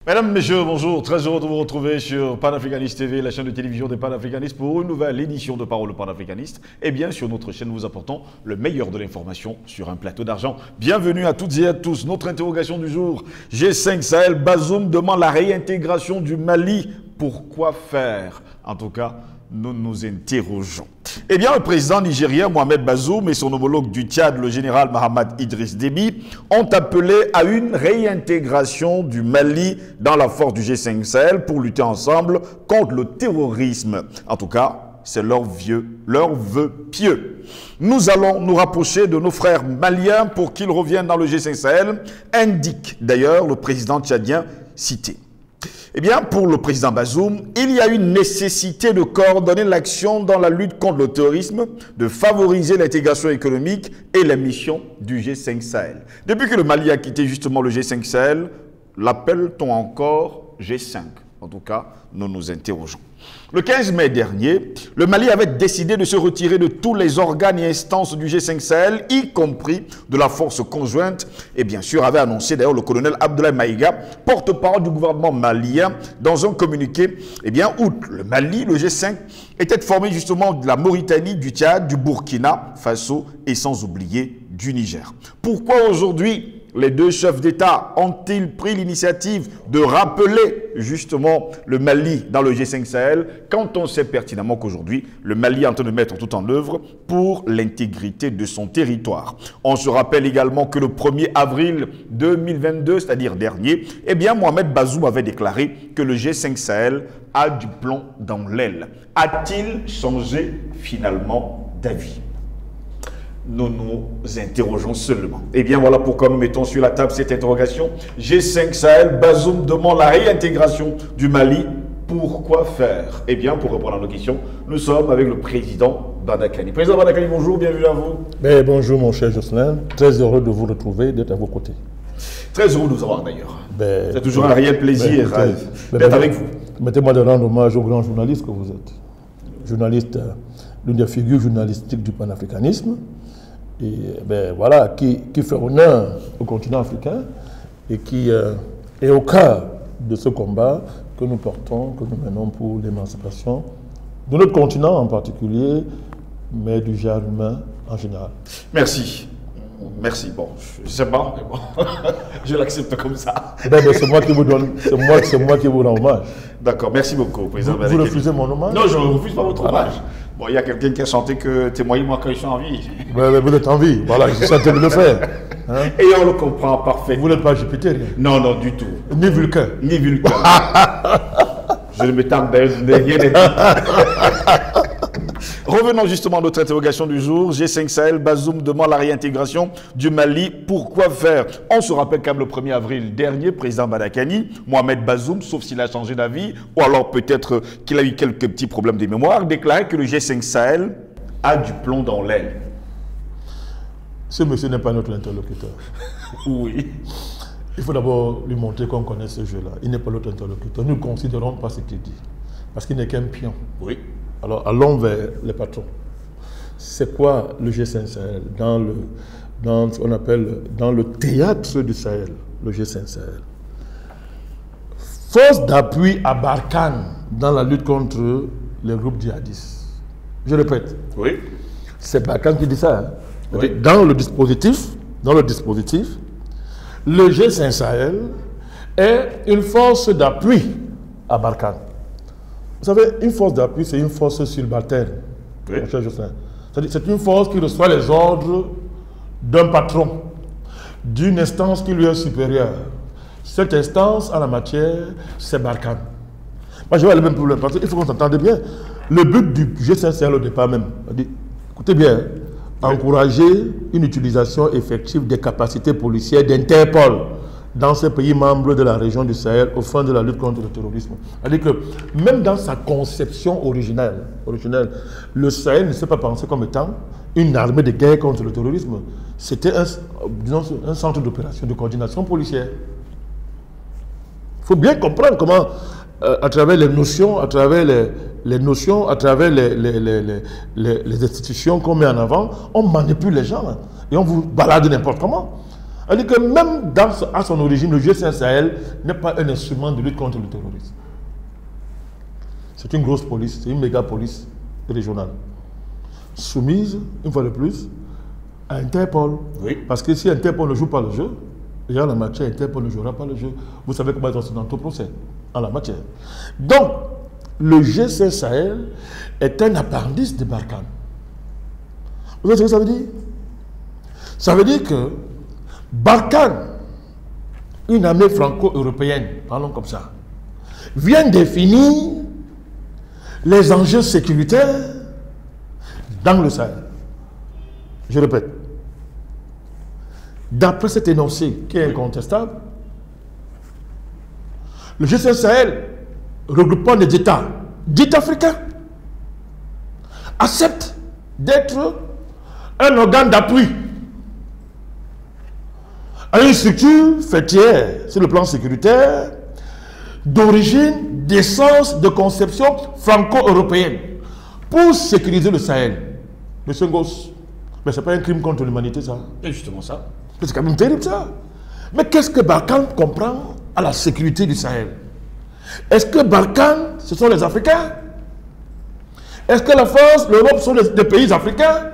Mesdames, Messieurs, bonjour. Très heureux de vous retrouver sur Panafricaniste TV, la chaîne de télévision des panafricanistes, pour une nouvelle édition de Parole panafricaniste. Et bien, sur notre chaîne, nous apportons le meilleur de l'information sur un plateau d'argent. Bienvenue à toutes et à tous. Notre interrogation du jour, G5 Sahel, Bazoum demande la réintégration du Mali. Pourquoi faire? En tout cas, nous nous interrogeons. Eh bien, le président nigérien Mohamed Bazoum et son homologue du Tchad, le général Mahamat Idriss Déby, ont appelé à une réintégration du Mali dans la force du G5 Sahel pour lutter ensemble contre le terrorisme. En tout cas, c'est leur vœu pieux. Nous allons nous rapprocher de nos frères maliens pour qu'ils reviennent dans le G5 Sahel, indique d'ailleurs le président tchadien cité. Eh bien, pour le président Bazoum, il y a une nécessité de coordonner l'action dans la lutte contre le terrorisme, de favoriser l'intégration économique et la mission du G5 Sahel. Depuis que le Mali a quitté justement le G5 Sahel, l'appelle-t-on encore G5? En tout cas, nous nous interrogeons. Le 15 mai dernier, le Mali avait décidé de se retirer de tous les organes et instances du G5 Sahel, y compris de la force conjointe, et bien sûr avait annoncé d'ailleurs le colonel Abdoulaye Maïga, porte-parole du gouvernement malien, dans un communiqué, eh bien, où le Mali, le G5, était formé justement de la Mauritanie, du Tchad, du Burkina Faso et sans oublier du Niger. Pourquoi aujourd'hui les deux chefs d'État ont-ils pris l'initiative de rappeler justement le Mali dans le G5 Sahel quand on sait pertinemment qu'aujourd'hui, le Mali est en train de mettre tout en œuvre pour l'intégrité de son territoire? On se rappelle également que le 1er avril 2022, c'est-à-dire dernier, eh bien Mohamed Bazoum avait déclaré que le G5 Sahel a du plomb dans l'aile. A-t-il changé finalement d'avis? Nous nous interrogeons seulement. Eh bien, voilà pourquoi nous mettons sur la table cette interrogation. G5 Sahel, Bazoum demande la réintégration du Mali. Pourquoi faire? Eh bien, pour répondre à nos questions, nous sommes avec le président Badakani. Président Badakani, bonjour, bienvenue à vous. Bonjour mon cher Jocelyn, très heureux de vous retrouver, d'être à vos côtés. Très heureux de vous avoir d'ailleurs. C'est toujours un réel plaisir d'être avec vous. Permettez-moi de rendre hommage au grand journaliste que vous êtes. Journaliste, l'une des figures journalistiques du panafricanisme. Et voilà, qui fait honneur au continent africain et qui est au cœur de ce combat que nous portons, que nous menons pour l'émancipation de notre continent en particulier, mais du genre humain en général. Merci. Merci. Bon, je ne sais pas, mais bon, je l'accepte comme ça. C'est moi qui vous donne, c'est moi qui vous rends hommage. D'accord, merci beaucoup, président. Vous refusez mon hommage? Non, je ne refuse pas votre hommage. Bon, il y a quelqu'un qui a chanté que témoignez-moi quand ils sont en vie. Vous êtes en vie, voilà, je suis en train de le faire. Hein? Et on le comprend parfaitement. Vous n'êtes pas Jupiter? Non, non, du tout. Ni Vulcain? Ni Vulcain. Je ne me tente de rien dire. Revenons justement à notre interrogation du jour. G5 Sahel, Bazoum demande la réintégration du Mali. Pourquoi faire? On se rappelle quand même le 1er avril dernier, président Badakani, Mohamed Bazoum, sauf s'il a changé d'avis, ou alors peut-être qu'il a eu quelques petits problèmes de mémoire, déclarait que le G5 Sahel a du plomb dans l'aile. Ce monsieur n'est pas notre interlocuteur. Oui. Il faut d'abord lui montrer qu'on connaît ce jeu-là. Il n'est pas notre interlocuteur. Nous ne considérons pas ce qu'il dit. Parce qu'il n'est qu'un pion. Oui. Alors, allons vers les patrons. C'est quoi le G5 Sahel dans ce qu'on appelle dans le théâtre du Sahel, le G5 Sahel? Force d'appui à Barkhane dans la lutte contre les groupes djihadistes. Je répète. Oui. C'est Barkhane qui dit ça. Hein? Oui. Dans le dispositif, le G5 Sahel est une force d'appui à Barkhane. Vous savez, une force d'appui, c'est une force subalterne. Oui. C'est une force qui reçoit les ordres d'un patron, d'une instance qui lui est supérieure. Cette instance, en la matière, c'est Barkhane. Moi, je vois le même problème, parce qu'il faut qu'on s'entende bien. Le but du G5 Sahel au départ même, écoutez bien, encourager une utilisation effective des capacités policières d'Interpol dans ces pays membres de la région du Sahel au fin de la lutte contre le terrorisme. C'est-à-dire que même dans sa conception originelle, le Sahel ne s'est pas pensé comme étant une armée de guerre contre le terrorisme. C'était un centre d'opération, de coordination policière. Il faut bien comprendre comment, à travers les notions, à travers les institutions qu'on met en avant, on manipule les gens et on vous balade n'importe comment. C'est-à-dire que même à son origine, le G5 Sahel n'est pas un instrument de lutte contre le terrorisme. C'est une grosse police, c'est une méga police régionale, soumise, une fois de plus, à Interpol. Oui. Parce que si Interpol ne joue pas le jeu, et en la matière, Interpol ne jouera pas le jeu. Vous savez comment ils sont dans tout procès, en la matière. Donc, le G5 Sahel est un appendice de Barkhane. Vous savez ce que ça veut dire? Ça veut dire que Barkhane, une armée franco-européenne, parlons comme ça, vient définir les enjeux sécuritaires dans le Sahel. Je répète, d'après cet énoncé qui est incontestable, le G5 Sahel, regroupant des États dits africains, accepte d'être un organe d'appui à une structure fêtière sur le plan sécuritaire d'origine, d'essence, de conception franco-européenne pour sécuriser le Sahel. Monsieur Ngoss, mais ce n'est pas un crime contre l'humanité, ça. C'est justement ça. C'est quand même terrible, ça. Mais qu'est-ce que Barkhane comprend à la sécurité du Sahel? Est-ce que Barkhane, ce sont les Africains? Est-ce que la France, l'Europe sont des pays africains?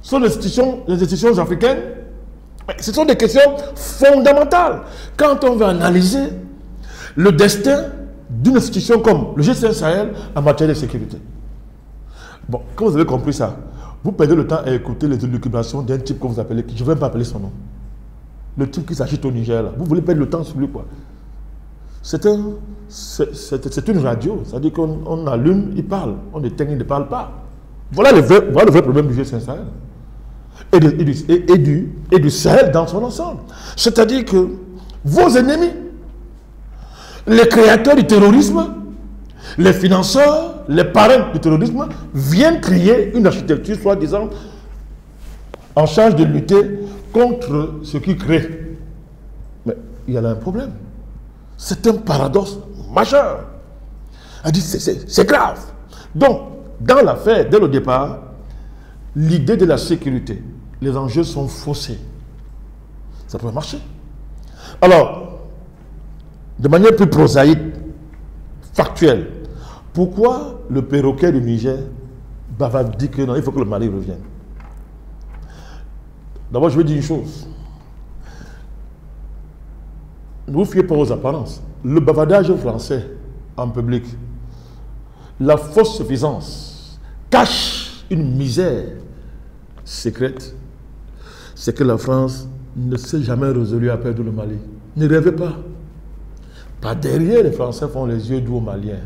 Sont les institutions africaines? Ce sont des questions fondamentales. Quand on veut analyser le destin d'une institution comme le G5 Sahel en matière de sécurité. Bon, quand vous avez compris ça, vous perdez le temps à écouter les élucubrations d'un type que vous appelez, je ne vais même pas appeler son nom. Le type qui s'agite au Niger, là. Vous voulez perdre le temps sur lui, quoi. C'est une radio, c'est-à-dire qu'on allume, il parle, on éteint, il ne parle pas. Voilà le vrai problème du G5 Sahel. Et du Sahel dans son ensemble. C'est-à-dire que vos ennemis, les créateurs du terrorisme, les financeurs, les parrains du terrorisme, viennent créer une architecture soi-disant en charge de lutter contre ce qui crée. Mais il y a là un problème. C'est un paradoxe majeur. C'est grave. Donc, dans l'affaire, dès le départ, l'idée de la sécurité, les enjeux sont faussés. Ça peut marcher. Alors, de manière plus prosaïque, factuelle, pourquoi le perroquet du Niger dit que non, il faut que le Mali revienne? D'abord, je vais dire une chose. Ne vous fiez pas aux apparences. Le bavardage français en public, la fausse suffisance, cache une misère secrète. C'est que la France ne s'est jamais résolue à perdre le Mali. Ne rêvez pas. Par derrière, les Français font les yeux doux aux Maliens.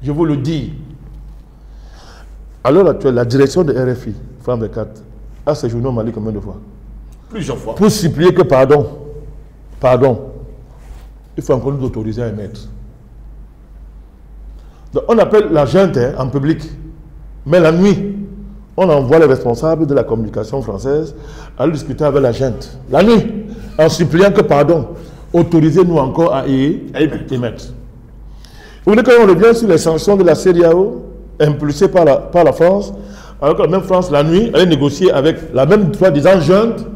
Je vous le dis. À l'heure actuelle, la direction de RFI, France 24, a séjourné au Mali combien de fois? Plusieurs fois. Pour supplier que pardon, il faut encore nous autoriser à émettre. Donc, on appelle la junte en public, mais la nuit, on envoie les responsables de la communication française à discuter avec la junte. La nuit, en suppliant que pardon, autorisez-nous encore à émettre. Vous voulez qu'on revienne sur les sanctions de la CEDEAO impulsées par la France, alors que la même France, la nuit, allait négocier avec la même soi-disant junte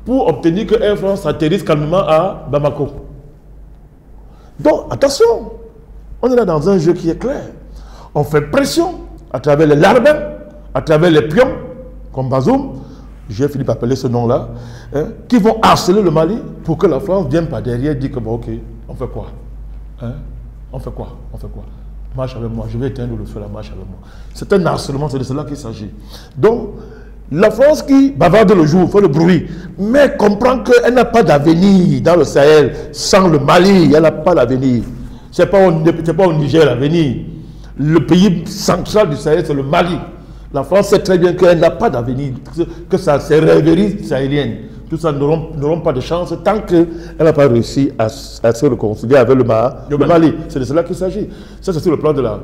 pour obtenir que Air France atterrisse calmement à Bamako. Donc, attention, on est là dans un jeu qui est clair. On fait pression à travers les larbins, à travers les pions, comme Bazoum, j'ai fini par appeler ce nom-là, hein, qui vont harceler le Mali pour que la France vienne par derrière et dire que bon, ok, on fait quoi, hein? On fait quoi? Marche avec moi, je vais éteindre le feu, la marche avec moi. C'est un harcèlement, c'est de cela qu'il s'agit. Donc, la France qui bavarde le jour, fait le bruit, mais comprend qu'elle n'a pas d'avenir dans le Sahel sans le Mali, elle n'a pas d'avenir. Ce n'est pas au Niger l'avenir. Le pays central du Sahel, c'est le Mali. La France sait très bien qu'elle n'a pas d'avenir, que ça, ces rêveries sahéliennes, tout ça n'auront pas de chance tant qu'elle n'a pas réussi à se réconcilier avec le Mali. C'est de cela qu'il s'agit. Ça, c'est sur le plan comment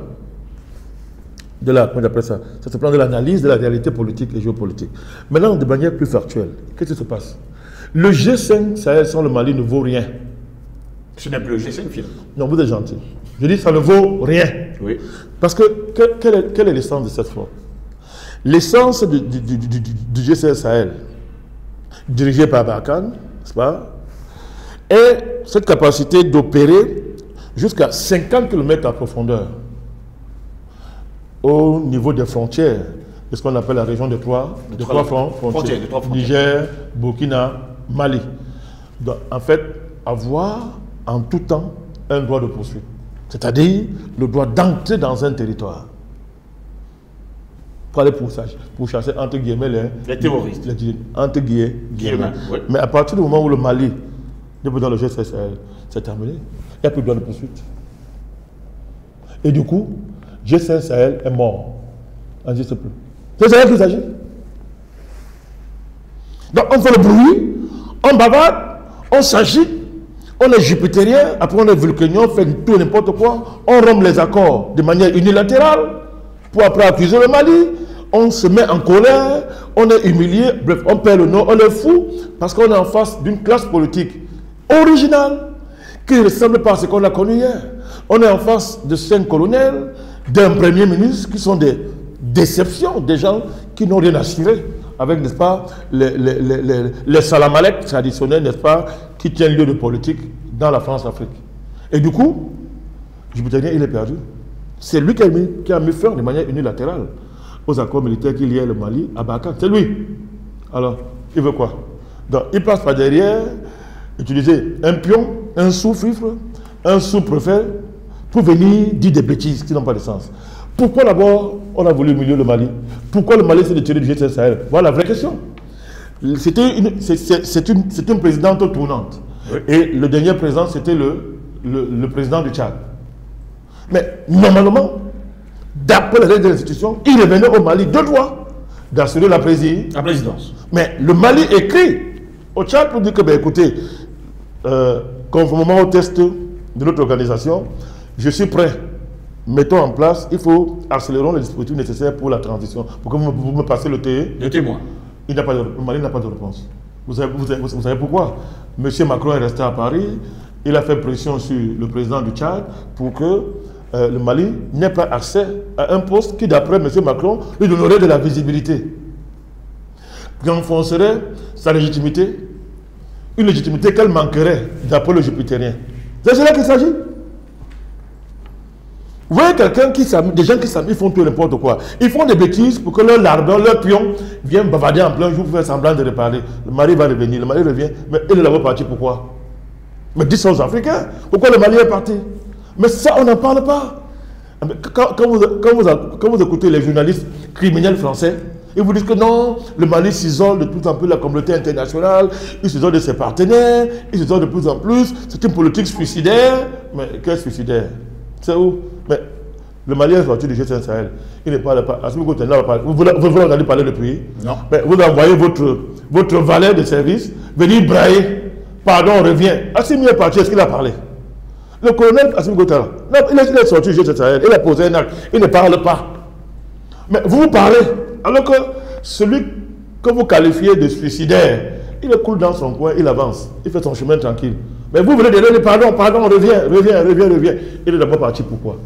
on appelle ça? C'est sur le plan de l'analyse de la réalité politique et géopolitique. Maintenant, de manière plus factuelle, qu'est-ce qui se passe? Le G5 Sahel sans le Mali ne vaut rien. Ce n'est plus le G5 finalement. Non, vous êtes gentil. Je dis ça ne vaut rien. Oui. Parce que, quelle est l'essence de cette flotte? L'essence du G5 Sahel, dirigé par Barkhane, n'est-ce pas, ait cette capacité d'opérer jusqu'à 50 km à profondeur au niveau des frontières, de ce qu'on appelle la région des trois frontières, Niger, Burkina, Mali. Donc, en fait, avoir en tout temps un droit de poursuite, c'est-à-dire le droit d'entrer dans un territoire pour aller pour chasser entre guillemets les terroristes. Entre guillemets. Oui. Mais à partir du moment où le Mali, depuis dans le G5 Sahel, c'est terminé, il n'y a plus de droit de poursuite. Et du coup, G5 Sahel est mort. On n'existe plus. C'est ça qu'il s'agit. Donc on fait le bruit, on bavarde, on s'agit, on est jupitérien, après on est vulcanien, on fait tout n'importe quoi, on rompt les accords de manière unilatérale pour après accuser le Mali, on se met en colère, on est humilié, bref, on perd le nom, on est fou, parce qu'on est en face d'une classe politique originale qui ne ressemble pas à ce qu'on a connu hier. On est en face de 5 colonels, d'un premier ministre qui sont des déceptions, des gens qui n'ont rien à cirer avec, n'est-ce pas, les salamalek traditionnels, n'est-ce pas, qui tiennent lieu de politique dans la France-Afrique. Et du coup, Djiboutien, il est perdu. C'est lui qui a mis fin de manière unilatérale aux accords militaires qui liaient le Mali à Barkhane. C'est lui. Alors, il veut quoi? Donc, il passe par derrière, utiliser un pion, un sous-fifre, un sous-préfet, pour venir dire des bêtises qui n'ont pas de sens. Pourquoi d'abord on a voulu humilier le Mali? Pourquoi le Mali s'est retiré du G5 Sahel? Voilà la vraie question. C'est une présidente tournante. Oui. Et le dernier président, c'était le président du Tchad. Mais normalement, d'après les règles de l'institution, il revenait au Mali de droit d'assurer la présidence. Mais le Mali écrit au Tchad pour dire que, ben, écoutez, conformément au test de notre organisation, je suis prêt. Mettons en place, il faut accélérer les dispositifs nécessaires pour la transition, pour que vous me passez le témoin. Le Mali n'a pas de réponse. Vous savez pourquoi? Monsieur Macron est resté à Paris, il a fait pression sur le président du Tchad pour que le Mali n'ait pas accès à un poste qui, d'après monsieur Macron, lui donnerait de la visibilité, qui renforcerait sa légitimité, une légitimité qu'elle manquerait d'après le jupitérien. C'est cela qu'il s'agit. Vous voyez des gens qui s'amusent, ils font tout n'importe quoi. Ils font des bêtises pour que leur lardon, leur pion viennent bavarder en plein jour pour faire semblant de reparler. Le Mali va revenir, le Mali revient, mais il est d'abord parti, pourquoi? Mais dites aux Africains, pourquoi le Mali est parti? Mais ça, on n'en parle pas. Quand vous écoutez les journalistes criminels français, ils vous disent que non, le Mali s'isole de plus en plus de la communauté internationale, il s'isole de ses partenaires, il s'isole de plus en plus, c'est une politique suicidaire. Mais quel suicidaire? C'est où? Mais le Mali est sorti du G5 Sahel. Il ne parle pas. Vous voulez entendre parler depuis? Non. Mais vous envoyez votre valet de service venir brailler. Pardon, on revient. Assimi est parti, est-ce qu'il a parlé? Le colonel Assimi Goïta, il est sorti du G5 Sahel. Il a posé un acte. Il ne parle pas. Mais vous parlez. Alors que celui que vous qualifiez de suicidaire, il est cool dans son coin, il avance. Il fait son chemin tranquille. Mais vous venez de dire pardon, on revient. Il est d'abord parti, pourquoi?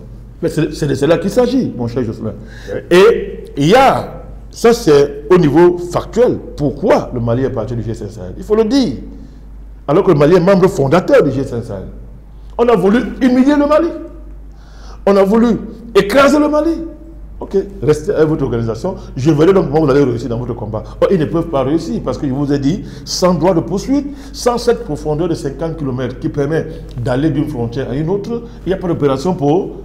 Mais c'est de cela qu'il s'agit, mon cher Jocelyn. Oui. Et il y a, ça c'est au niveau factuel, pourquoi le Mali est parti du G5 Sahel. Il faut le dire. Alors que le Mali est membre fondateur du G5 Sahel. On a voulu humilier le Mali. On a voulu écraser le Mali. Ok, restez avec votre organisation. Je verrai donc comment vous allez réussir dans votre combat. Oh, ils ne peuvent pas réussir parce que je vous ai dit, sans droit de poursuite, sans cette profondeur de 50 km qui permet d'aller d'une frontière à une autre, il n'y a pas d'opération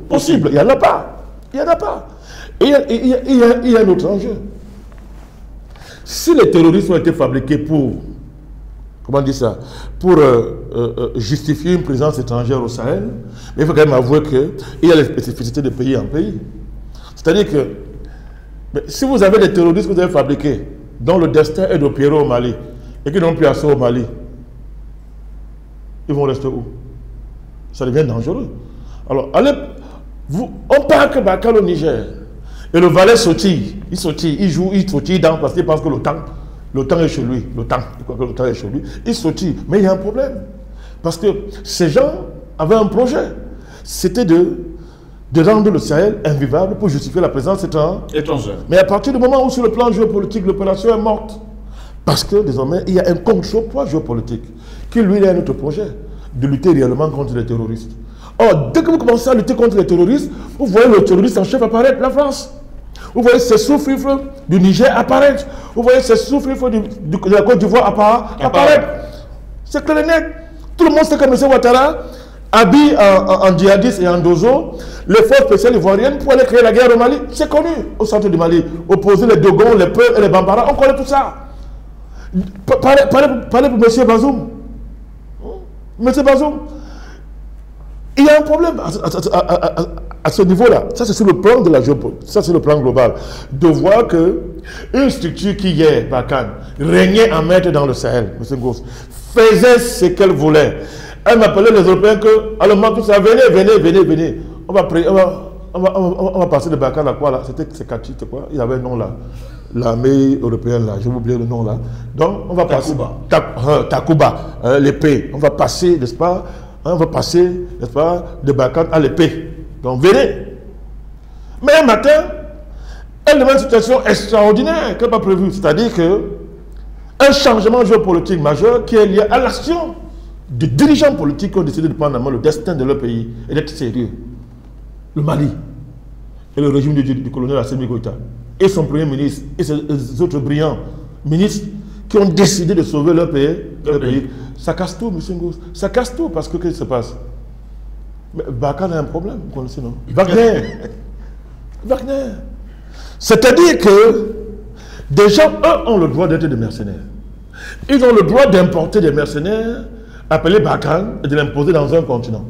possible. Il n'y en a pas. Il n'y en a pas. Et il y a un autre enjeu. Si les terroristes ont été fabriqués pour, comment dire ça, pour justifier une présence étrangère au Sahel, mais il faut quand même avouer qu'il y a les spécificités de pays en pays. C'est-à-dire que si vous avez des terroristes que vous avez fabriqués, dont le destin est d'opérer au Mali, et qui n'ont plus accès au Mali, ils vont rester où? Ça devient dangereux. Alors, allez, on part que Barkhane au Niger, et le valet sautille, il joue, il sautille parce qu'il pense que le temps est chez lui. Le temps est chez lui. Il sautille. Mais il y a un problème. Parce que ces gens avaient un projet. C'était de rendre le Sahel invivable pour justifier la présence étrangère. Mais à partir du moment où sur le plan géopolitique, l'opération est morte, parce que désormais, il y a un contre-poids géopolitique qui lui est un autre projet. de lutter réellement contre les terroristes. Or, dès que vous commencez à lutter contre les terroristes, vous voyez le terroriste en chef apparaître, la France. Vous voyez ces sous-fifres du Niger apparaître. Vous voyez ces sous-fifres de la Côte d'Ivoire apparaître. C'est clair et net. Tout le monde sait que M. Ouattara habille en djihadiste et en dozo les forces spéciales ivoiriennes pour aller créer la guerre au Mali. C'est connu au centre du Mali. Opposer les Dogons, les Peuls et les Bambara, on connaît tout ça. Parlez pour M. Bazoum. M. Bazoum, il y a un problème à ce niveau-là. Ça, c'est sur le plan de la géopolitique. Ça, c'est le plan global. De voir qu'une structure qui hier, Barkhane, régnait en maître dans le Sahel, M. Gauss, faisait ce qu'elle voulait. Elle m'appelait les Européens que, alors, tout ça, venez. On va passer de Barkhane à quoi là? C'est Kati, c'est quoi? Il y avait un nom là. L'armée européenne là, j'ai oublié le nom là. Donc, on va passer. Takuba, l'épée. On va passer, n'est-ce pas? On va passer, n'est-ce pas, de Barkhane à l'épée. Donc, venez. Mais un matin, elle devient une situation extraordinaire qu'elle n'a pas prévue. C'est-à-dire que un changement géopolitique majeur qui est lié à l'action de dirigeants politiques qui ont décidé de prendre en main le destin de leur pays et d'être sérieux. Le Mali et le régime du colonel Assimi Goïta et son premier ministre et ses autres brillants ministres qui ont décidé de sauver leur pays. Ça casse tout, M. Ngous. Ça casse tout parce que qu'est-ce qui se passe? Barkhane a un problème, vous connaissez, non? Wagner. C'est-à-dire que des gens, eux, ont le droit d'être des mercenaires. Ils ont le droit d'importer des mercenaires appelés Barkhane et de l'imposer dans un continent.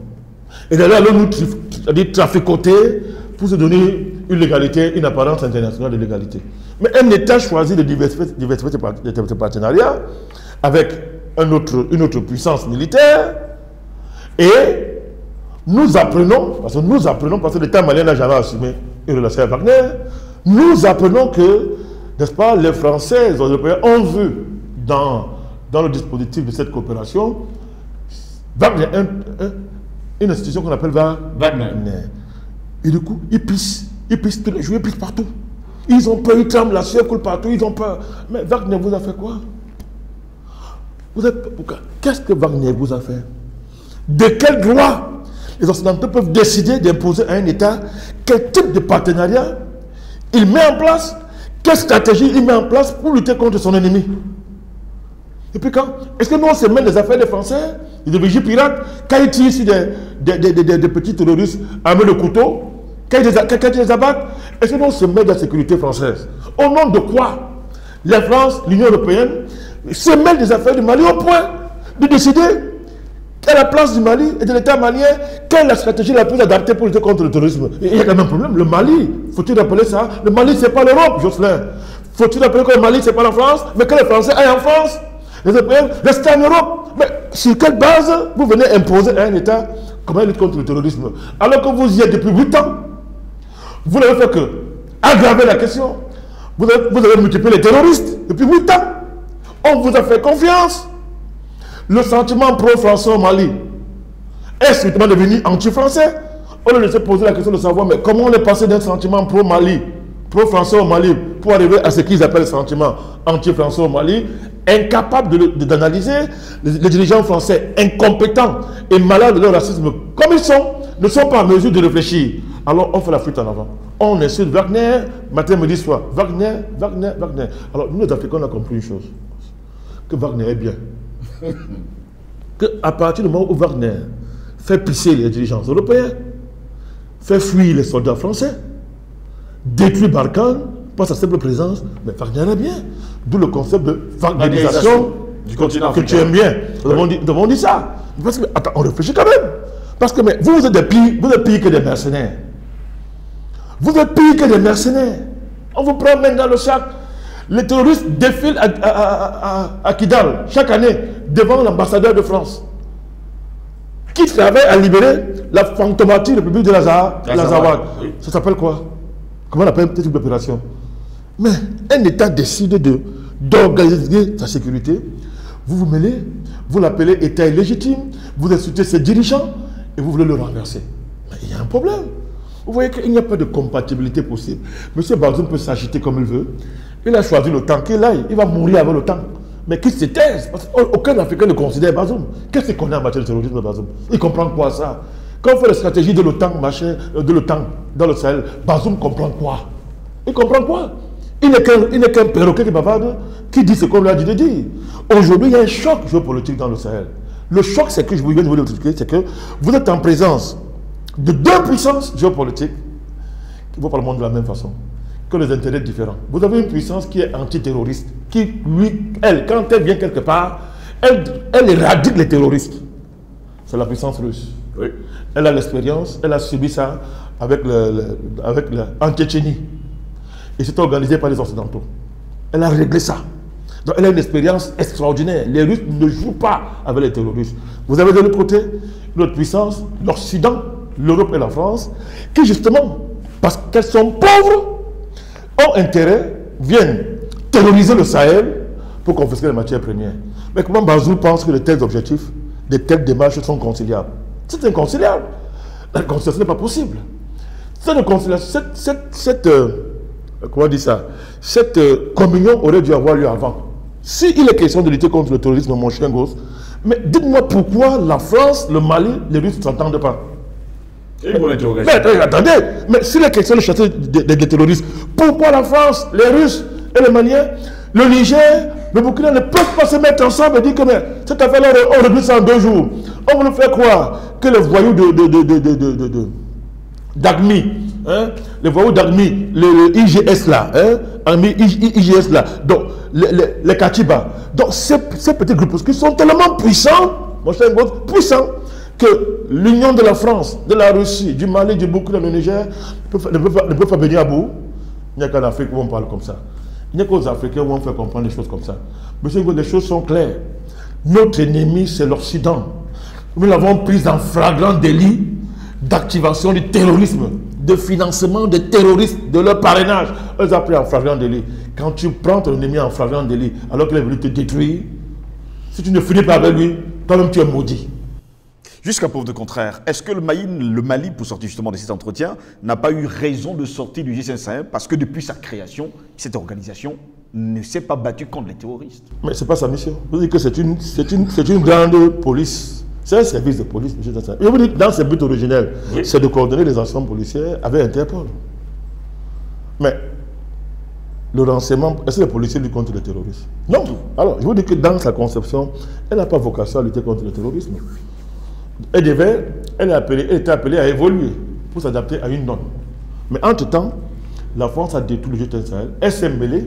Et d'aller nous traficoter pour se donner une légalité, une apparence internationale de légalité. Mais un État choisit de diversifier ses partenariats avec une autre puissance militaire et nous apprenons, parce que l'État malien n'a jamais assumé une relation avec Wagner, nous apprenons que, n'est-ce pas, les Français, les Européens ont vu dans le dispositif de cette coopération Wagner, une institution qu'on appelle Wagner. Et du coup, ils pissent tous les jours, ils pissent partout. Ils ont peur, ils tremblent, la sueur coule partout, ils ont peur. Mais Wagner vous a fait quoi? Qu'est-ce que Wagner vous a fait? De quel droit les Occidentaux peuvent décider d'imposer à un État quel type de partenariat il met en place, quelle stratégie il met en place pour lutter contre son ennemi? Et puis quand? Est-ce que nous on se mêle des affaires des Français, des vigiles pirates, quand ils tirent sur des petits terroristes armés de couteaux, quand ils les abattent? Est-ce que nous on se mêle de la sécurité française? Au nom de quoi la France, l'Union européenne, se mêle des affaires du Mali au point de décider quelle est la place du Mali et de l'État malien, quelle est la stratégie la plus adaptée pour lutter contre le terrorisme? Il y a quand même un problème. Le Mali, faut-il rappeler ça? Le Mali, c'est pas l'Europe, Jocelyn. Faut-il rappeler que le Mali, c'est pas la France, mais que les Français aillent en France? Les Européens restent en Europe. Mais sur quelle base vous venez imposer à un État comment lutter contre le terrorisme? Alors que vous y êtes depuis 8 ans. Vous n'avez fait que aggraver la question. Vous avez multiplié les terroristes depuis 8 ans. On vous a fait confiance. Le sentiment pro-français au Mali est strictement devenu anti-français. On leur a posé la question de savoir mais comment on est passé d'un sentiment pro-Mali, pro-français au Mali, pour arriver à ce qu'ils appellent le sentiment anti-français au Mali, incapable d'analyser les dirigeants français incompétents et malades de leur racisme comme ils sont, ne sont pas en mesure de réfléchir. Alors on fait la fuite en avant. On insulte Wagner, matin, midi, soir. Wagner. Alors nous les Africains on a compris une chose, que Wagner est bien. Qu'à partir du moment où Wagner fait pisser les dirigeants européens, fait fuir les soldats français, détruit Barkhane par sa simple présence, mais Wagner est bien. D'où le concept de wagnerisation du continent que africain. tu aimes bien. Nous avons dit ça. Parce que, attends, on réfléchit quand même. Parce que mais, vous êtes pire que des mercenaires. Vous êtes pire que des mercenaires. On vous prend maintenant le sac. Les terroristes défilent à Kidal chaque année devant l'ambassadeur de France qui travaille à libérer la fantomatique République de l'Azawad. Oui. Ça s'appelle quoi? Comment on appelle cette type d'opération? Mais un État décide d'organiser sa sécurité. Vous vous mêlez, vous l'appelez État illégitime, vous insultez ses dirigeants et vous voulez le renverser. Mais il y a un problème. Vous voyez qu'il n'y a pas de compatibilité possible. M. Bazoum peut s'agiter comme il veut. Il a choisi le temps qu'il aille. Il va mourir avec le temps. Mais qui se taise? Parce qu'aucun Africain ne considère Bazoum. Qu'est-ce qu'on a en matière de terrorisme, Bazoum? Il comprend quoi ça? Quand on fait la stratégie de l'OTAN, de l'OTAN dans le Sahel, Bazoum comprend quoi? Il comprend quoi? Il n'est qu'un perroquet qui bavarde, qui dit ce qu'on lui a dit de dire. Aujourd'hui, il y a un choc géopolitique dans le Sahel. Le choc, c'est que je viens de vous l'expliquer, c'est que vous êtes en présence de deux puissances géopolitiques qui vont par le monde de la même façon, que les intérêts différents. Vous avez une puissance qui est antiterroriste, qui, lui, elle, quand elle vient quelque part, elle éradique les terroristes. C'est la puissance russe. Oui. Elle a l'expérience, elle a subi ça en Tchétchénie. Et c'est organisé par les Occidentaux. Elle a réglé ça. Donc elle a une expérience extraordinaire. Les Russes ne jouent pas avec les terroristes. Vous avez de l'autre côté notre puissance, l'Occident, l'Europe et la France, qui justement, parce qu'elles sont pauvres, ont intérêt, viennent terroriser le Sahel pour confisquer les matières premières. Mais comment Bazoum pense que de tels objectifs, de telles démarches sont conciliables? C'est inconciliable. La conciliation n'est pas possible. Comment dire ça? Cette communion aurait dû avoir lieu avant. S'il est question de lutter contre le terrorisme, mon chien gosse, mais dites-moi pourquoi la France, le Mali, les Russes ne s'entendent pas. Et pour l'interrogation. Mais attendez, mais s'il est question de chasser des terroristes, pourquoi la France, les Russes et les Maliens, le Niger, le Burkina ne peuvent pas se mettre ensemble et dire que mais, cette affaire-là, on règle ça en 2 jours. On veut nous faire croire que les voyous d'Agmi, hein, les voyous d'Agmi, le IGS là, hein, IGS là, donc les Katiba, donc ces petits groupes qui sont tellement puissants, mon cher Ngoz, puissants, que l'union de la France, de la Russie, du Mali, du Burkina, du Niger ne peut pas venir à bout. Il n'y a qu'en Afrique où on parle comme ça. Il n'y a qu'aux Africains où on fait comprendre des choses comme ça. Monsieur Ngoz, les choses sont claires. Notre ennemi, c'est l'Occident. Nous l'avons pris en flagrant délit d'activation du terrorisme, de financement des terroristes, de leur parrainage. On les a pris en flagrant délit. Quand tu prends ton ennemi en flagrant délit, alors qu'il est venu te détruire, si tu ne finis pas avec lui, toi-même tu es maudit. Jusqu'à preuve de contraire, est-ce que le Mali, pour sortir justement de cet entretien, n'a pas eu raison de sortir du G5 Sahel parce que depuis sa création, cette organisation ne s'est pas battue contre les terroristes? Mais ce n'est pas sa mission. Vous dites que c'est une grande police. C'est un service de police, M. Sahel. Je vous dis que dans ses buts originels, oui, c'est de coordonner les actions policières avec Interpol. Mais le renseignement, est-ce que les policiers luttent contre les terroristes? Non. Alors, je vous dis que dans sa conception, elle n'a pas vocation à lutter contre le terrorisme. Elle était appelée à évoluer pour s'adapter à une norme. Mais entre-temps, la France a détruit le G5 Sahel. Elle s'est mêlée.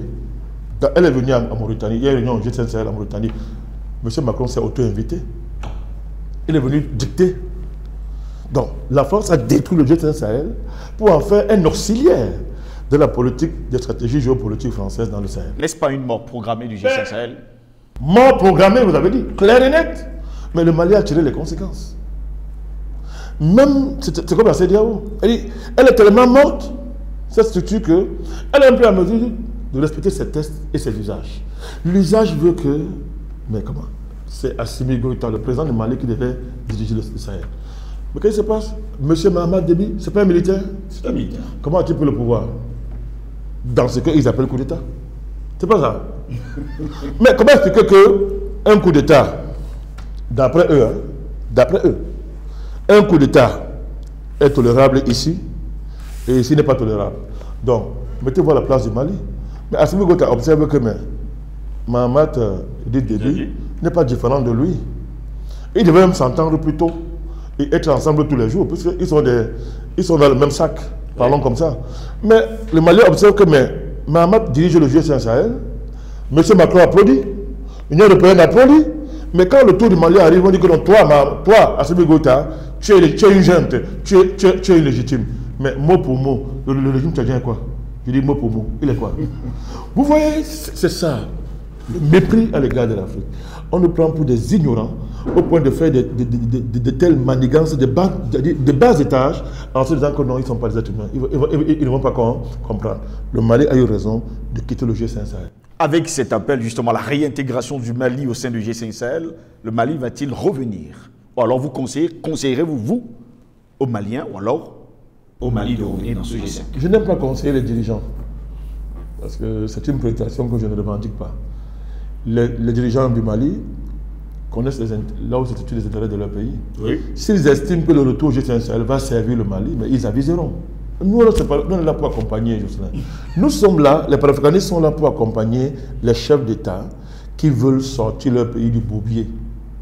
Elle est venue à Mauritanie. Il y a une réunion au G5 Sahel à Mauritanie. M. Macron s'est auto-invité. Il est venu dicter. Donc, la France a détruit le G5 Sahel pour en faire un auxiliaire de la politique, des stratégies géopolitiques françaises dans le Sahel. N'est-ce pas une mort programmée du G5 Sahel? Mort programmée, vous avez dit, clair et net. Mais le Mali a tiré les conséquences. Même, c'est comme la CEDEAO. Elle est tellement morte, cette structure, qu'elle est un peu à mesure de respecter ses tests et ses usages. L'usage veut que, mais comment? C'est Assimi Goïta, le président du Mali, qui devait diriger le Sahel. Mais qu'est-ce qui se passe? Monsieur Mahamat Déby, c'est pas un militaire? C'est un militaire. Comment a-t-il pris le pouvoir? Dans ce qu'ils appellent coup d'État. C'est pas ça. Mais comment expliquer qu'un coup d'État, d'après eux, un coup d'État est tolérable ici, et ici n'est pas tolérable. Donc, mettez-vous à la place du Mali. Mais Assimi Goïta observe que Mahamat Déby n'est pas différent de lui. Ils devaient même s'entendre plus tôt et être ensemble tous les jours, puisqu'ils sont dans le même sac, parlons comme ça. Mais le Mali observe que Mahamat dirige le G5 Sahel, M. Macron applaudit, l'Union européenne applaudit, mais quand le tour du Mali arrive, on dit que non, toi, Assimi Goïta, tu es une junte, tu es illégitime. Mais mot pour mot, le régime tchadien est quoi? Je dis mot pour mot, il est quoi? Vous voyez, c'est ça, le mépris à l'égard de l'Afrique. On nous prend pour des ignorants au point de faire de telles manigances de bas étages en se disant que non, ils ne sont pas des êtres humains. Ils ne vont pas comprendre. Le Mali a eu raison de quitter le G5 Sahel. Avec cet appel justement à la réintégration du Mali au sein du G5 Sahel, le Mali va-t-il revenir? Ou alors vous conseillerez-vous, vous, aux Maliens, ou alors au Mali de revenir dans ce G5? Je n'aime pas conseiller les dirigeants, parce que c'est une présentation que je ne revendique pas. les dirigeants du Mali connaissent là où se situent les intérêts de leur pays. Oui. S'ils estiment que le retour au G5 Sahel va servir le Mali, mais ils aviseront. Nous, on est là pour accompagner, Jocelyn. Nous sommes là, les panafricanistes sont là pour accompagner les chefs d'État qui veulent sortir leur pays du bourbier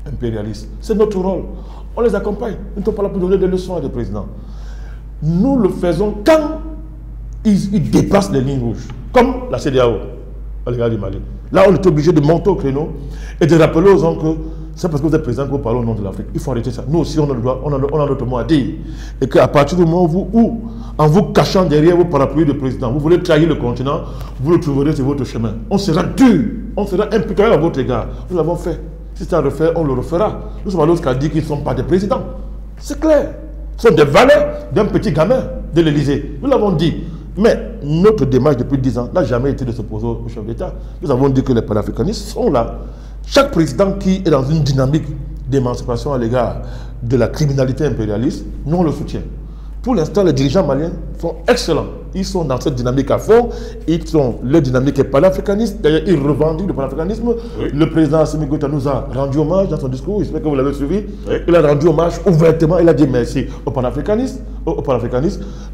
impérialiste. C'est notre rôle. On les accompagne. Nous ne sommes pas là pour donner des leçons à des présidents. Nous le faisons quand ils dépassent les lignes rouges, comme la CEDEAO à l'égard du Mali. Là, on est obligé de monter au créneau et de rappeler aux gens que c'est parce que vous êtes président que vous parlez au nom de l'Afrique. Il faut arrêter ça. Nous aussi, on a le droit, on a notre mot à dire. Et qu'à partir du moment où, en vous cachant derrière vos parapluies de président, vous voulez trahir le continent, vous le trouverez sur votre chemin. On sera dur, on sera impitoyable à votre égard. Nous l'avons fait. Si c'est à refaire, on le refera. Nous sommes allés jusqu'à dire qu'ils ne sont pas des présidents. C'est clair. Ce sont des valets d'un petit gamin de l'Élysée. Nous l'avons dit. Mais notre démarche depuis 10 ans n'a jamais été de s'opposer au chef d'État. Nous avons dit que les panafricanistes sont là. Chaque président qui est dans une dynamique d'émancipation à l'égard de la criminalité impérialiste, nous on le soutient. Pour l'instant, les dirigeants maliens sont excellents. Ils sont dans cette dynamique à fond. Leur dynamique est panafricaniste. D'ailleurs, ils revendiquent le panafricanisme. Oui. Le président Assimi Goïta nous a rendu hommage dans son discours. J'espère que vous l'avez suivi. Oui. Il a rendu hommage ouvertement. Il a dit merci aux panafricanistes.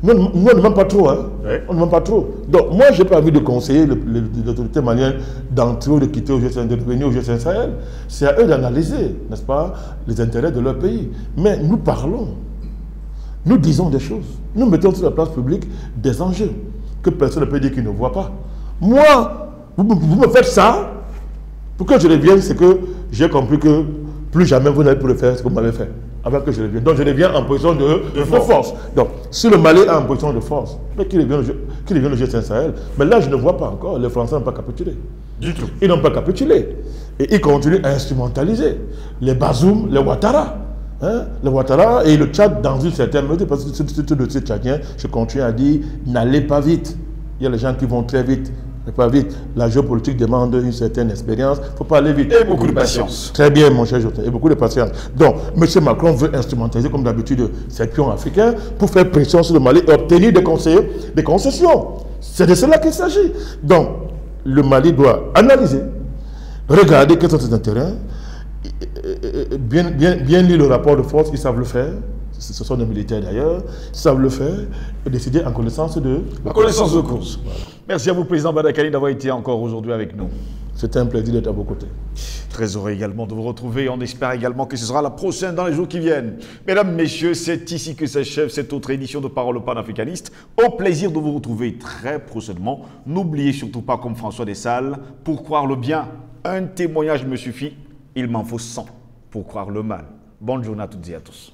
Nous, on ne ment pas trop. Hein. Oui. On ne ment pas trop. Donc, moi, je n'ai pas envie de conseiller l'autorité malienne d'entrer ou de quitter au G5, de venir au G5 Sahel. C'est à eux d'analyser, n'est-ce pas, les intérêts de leur pays. Mais nous parlons. Nous disons des choses. Nous mettons sur la place publique des enjeux que personne ne peut dire qu'il ne voit pas. Moi, vous me faites ça, pour que je revienne, c'est que j'ai compris que plus jamais vous n'allez plus faire ce que vous m'avez fait, avant que je revienne. Donc je reviens en position de force. Donc si le Mali est en position de force, mais qu'il revienne au G5 Sahel. Mais là, je ne vois pas encore. Les Français n'ont pas capitulé. Du tout. Ils n'ont pas capitulé. Et ils continuent à instrumentaliser les Bazoum, les Ouattara. Hein, le Ouattara et le Tchad dans une certaine mesure, parce que ce dossier tchadien, je continue à dire, n'allez pas vite. Il y a les gens qui vont très vite, mais pas vite. La géopolitique demande une certaine expérience, il ne faut pas aller vite. Et beaucoup de patience. Très bien, mon cher Jotin, et beaucoup de patience. Donc, M. Macron veut instrumentaliser, comme d'habitude, ces pions africains pour faire pression sur le Mali et obtenir des concessions. C'est de cela qu'il s'agit. Donc, le Mali doit analyser, regarder quels sont ses intérêts, bien lire le rapport de force, ils savent le faire. Ce sont des militaires d'ailleurs, ils savent le faire et décider en connaissance de cause. Voilà. Merci à vous, Président Badakani, d'avoir été encore aujourd'hui avec nous. C'était un plaisir d'être à vos côtés. Très heureux également de vous retrouver. On espère également que ce sera la prochaine dans les jours qui viennent. Mesdames, Messieurs, c'est ici que s'achève cette autre édition de Parole panafricaniste. Au plaisir de vous retrouver très prochainement. N'oubliez surtout pas, comme François Dessalles, pour croire le bien, un témoignage me suffit. Il m'en faut 100 pour croire le mal. Bonne journée à toutes et à tous.